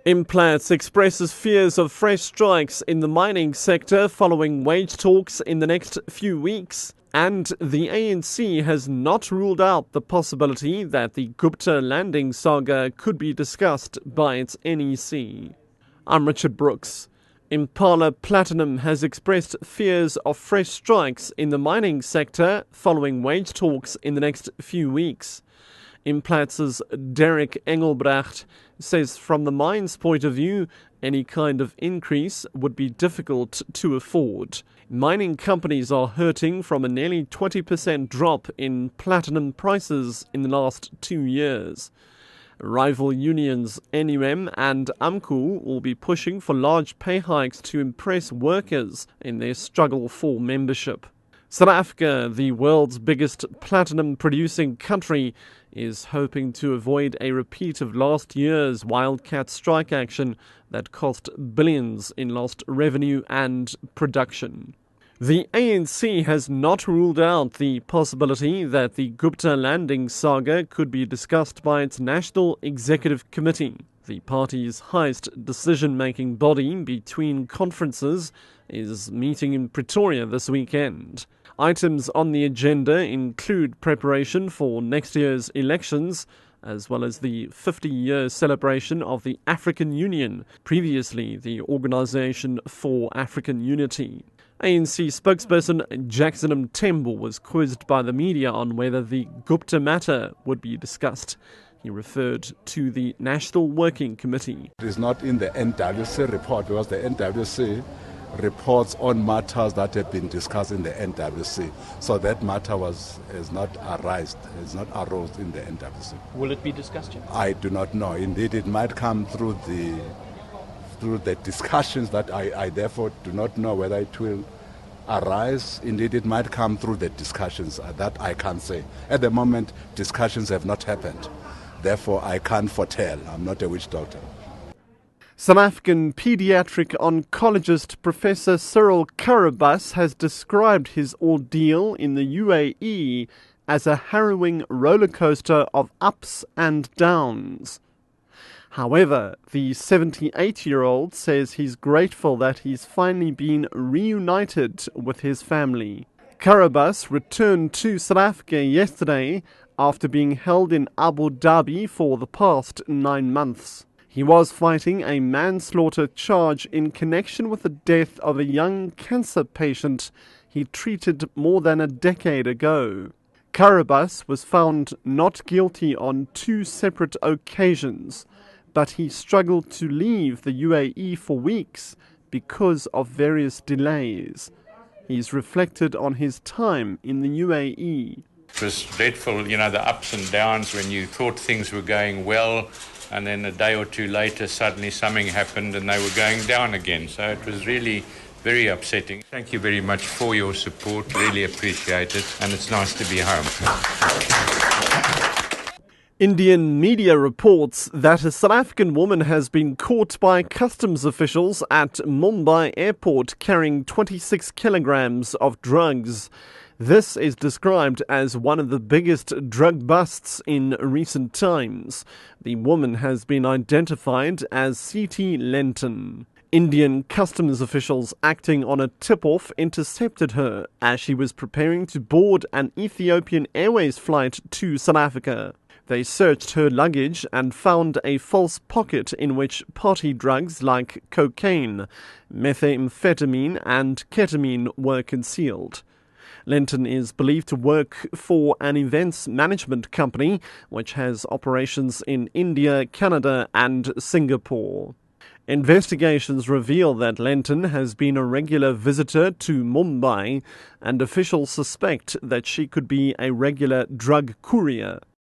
Implats expresses fears of fresh strikes in the mining sector following wage talks in the next few weeks. And the ANC has not ruled out the possibility that the Gupta landing saga could be discussed by its NEC. I'm Richard Brooks. Impala Platinum has expressed fears of fresh strikes in the mining sector following wage talks in the next few weeks. Implats' Derek Engelbrecht says from the mine's point of view, any kind of increase would be difficult to afford. Mining companies are hurting from a nearly 20% drop in platinum prices in the last 2 years. Rival unions NUM and AMCU will be pushing for large pay hikes to impress workers in their struggle for membership. South Africa, the world's biggest platinum-producing country, is hoping to avoid a repeat of last year's wildcat strike action that cost billions in lost revenue and production. The ANC has not ruled out the possibility that the Gupta landing saga could be discussed by its National Executive Committee. The party's highest decision-making body between conferences is meeting in Pretoria this weekend. Items on the agenda include preparation for next year's elections, as well as the 50-year celebration of the African Union, previously the Organisation for African Unity. ANC spokesperson Jackson Mthembu was quizzed by the media on whether the Gupta matter would be discussed. He referred to the National Working Committee. It is not in the NWC report because the NWC reports on matters that have been discussed in the NWC. So that matter has not arose in the NWC. Will it be discussed yet? I do not know. Indeed, it might come through the discussions that I therefore do not know whether it will arise. Indeed, it might come through the discussions. That I can't say. At the moment, discussions have not happened. Therefore, I can't foretell. I'm not a witch doctor. South African paediatric oncologist Professor Cyril Karabas has described his ordeal in the UAE as a harrowing rollercoaster of ups and downs. However, the 78-year-old says he's grateful that he's finally been reunited with his family. Karabas returned to South Africa yesterday after being held in Abu Dhabi for the past 9 months. He was fighting a manslaughter charge in connection with the death of a young cancer patient he treated more than a decade ago. Karabas was found not guilty on 2 separate occasions, but he struggled to leave the UAE for weeks because of various delays. He's reflected on his time in the UAE. It was dreadful, the ups and downs when you thought things were going well, and then a day or two later, suddenly something happened and they were going down again. So it was really very upsetting. Thank you very much for your support. Really appreciate it. And it's nice to be home. Indian media reports that a South African woman has been caught by customs officials at Mumbai airport carrying 26 kilograms of drugs. This is described as one of the biggest drug busts in recent times. The woman has been identified as C.T. Lenton. Indian customs officials acting on a tip-off intercepted her as she was preparing to board an Ethiopian Airways flight to South Africa. They searched her luggage and found a false pocket in which party drugs like cocaine, methamphetamine and ketamine were concealed. Lenton is believed to work for an events management company which has operations in India, Canada and Singapore. Investigations reveal that Lenton has been a regular visitor to Mumbai and officials suspect that she could be a regular drug courier.